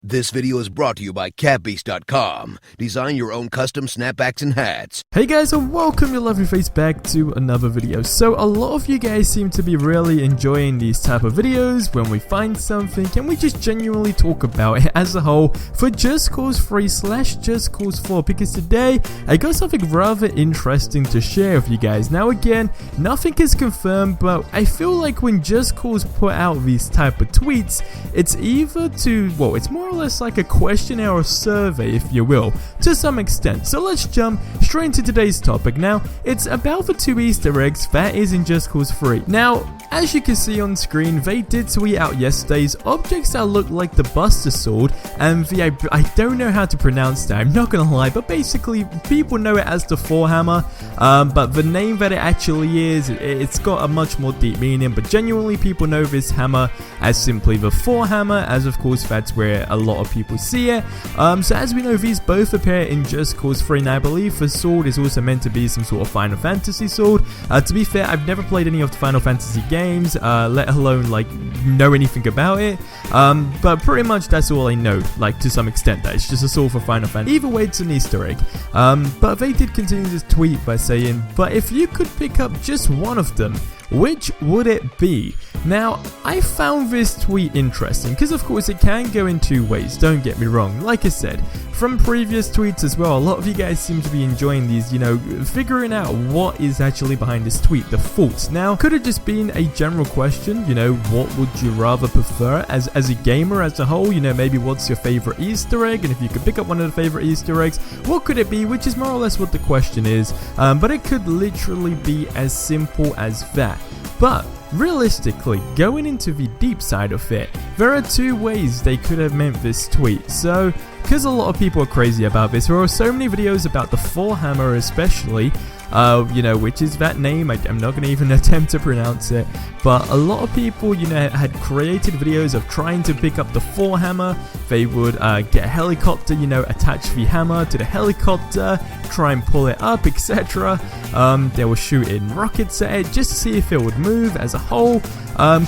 This video is brought to you by catbeast.com. Design your own custom snapbacks and hats. Hey guys, and welcome your lovely face back to another video. So a lot of you guys seem to be really enjoying these type of videos when we find something and we just genuinely talk about it as a whole for Just Cause 3 / Just Cause 4, because today I got something rather interesting to share with you guys. Now again, nothing is confirmed, but I feel like when Just Cause put out these type of tweets, it's either to, well, it's more or less like a questionnaire or survey, if you will, to some extent. So let's jump straight into today's topic. Now, it's about the 2 Easter eggs that is in Just Cause 3. Now, as you can see on screen, they did tweet out yesterday's objects that look like the Buster Sword and the, I don't know how to pronounce that, I'm not gonna lie, but basically people know it as the Thor hammer, but the name that it actually is, it's got a much more deep meaning, but genuinely people know this hammer as simply the Thor hammer, as of course that's where a lot of people see it. So as we know, these both appear in Just Cause 3, and I believe the sword is also meant to be some sort of Final Fantasy sword. To be fair, I've never played any of the Final Fantasy games, let alone like know anything about it, but pretty much that's all I know, like to some extent, that it's just a sword for Final Fantasy. Either way, it's an Easter egg. But they did continue this tweet by saying, but if you could pick up just one of them, which would it be? Now, I found this tweet interesting because of course it can go in two ways, don't get me wrong. Like I said, from previous tweets as well, a lot of you guys seem to be enjoying these, you know, figuring out what is actually behind this tweet, the thoughts. Now, could it just been a general question, you know, what would you rather prefer as a gamer as a whole? You know, maybe what's your favorite Easter egg, and if you could pick up one of the favorite Easter eggs, what could it be? Which is more or less what the question is, but it could literally be as simple as that. But realistically, going into the deep side of it, there are two ways they could have meant this tweet. So, because a lot of people are crazy about this, there are so many videos about the Thor hammer especially, you know, which is that name, I'm not going to even attempt to pronounce it, but a lot of people, you know, had created videos of trying to pick up the Thor hammer. They would get a helicopter, you know, attach the hammer to the helicopter, try and pull it up, etc. They were shooting rockets at it just to see if it would move as a whole,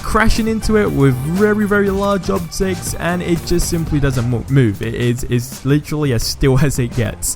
crashing into it with very, very large objects, and it just simply doesn't move. It's literally as still as it gets.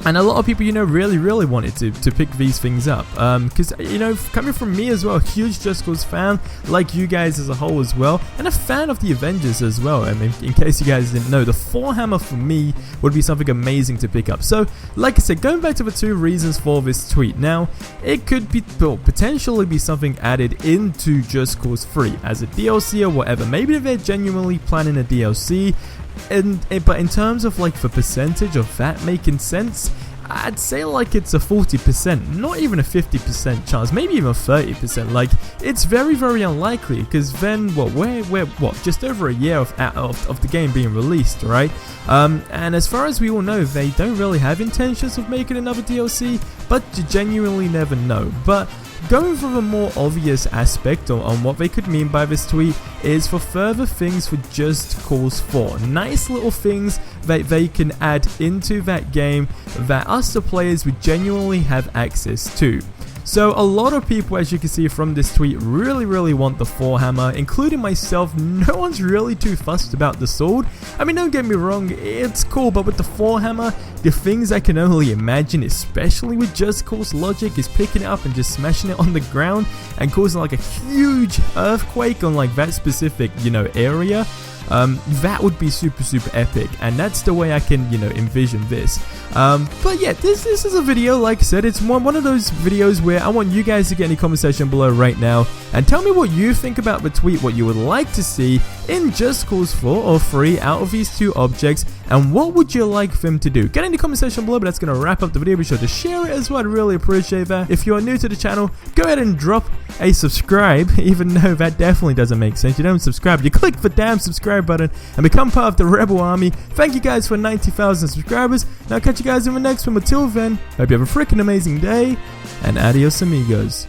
And a lot of people, you know, really wanted to pick these things up, because, you know, coming from me as well, a huge Just Cause fan, like you guys as a whole as well, and a fan of the Avengers as well. I mean, in case you guys didn't know, the Thor hammer for me would be something amazing to pick up. So, like I said, going back to the two reasons for this tweet, now, it could be, well, potentially be something added into Just Cause 3 as a DLC or whatever. Maybe they're genuinely planning a DLC. But in terms of like the percentage of that making sense, I'd say like it's a 40%, not even a 50% chance, maybe even 30%. Like, it's very, very unlikely, because then, well, we're just over a year of the game being released, right? And as far as we all know, they don't really have intentions of making another DLC, but you genuinely never know. But going for the more obvious aspect on what they could mean by this tweet is for further things for Just Cause 4. Nice little things that they can add into that game that us the players would genuinely have access to. So a lot of people, as you can see from this tweet, really want the Thor hammer, including myself. No one's really too fussed about the sword. I mean, don't get me wrong, it's cool, but with the Thor hammer, the things I can only imagine, especially with Just Cause logic, is picking it up and just smashing it on the ground and causing like a huge earthquake on like that specific, you know, area. That would be super epic, and that's the way I can, you know, envision this. But yeah, this is a video, like I said, it's one of those videos where I want you guys to get in the comment section below right now and tell me what you think about the tweet, what you would like to see in Just Cause 4 or 3 out of these two objects, and what would you like them to do. Get in the comment section below, but that's going to wrap up the video. Be sure to share it as well, I'd really appreciate that. If you are new to the channel, go ahead and drop a subscribe, even though that definitely doesn't make sense. You don't subscribe, you click the damn subscribe button and become part of the Rebel Army. Thank you guys for 90,000 subscribers. Now catch you guys in the next one. Until then, hope you have a freaking amazing day, and adios amigos.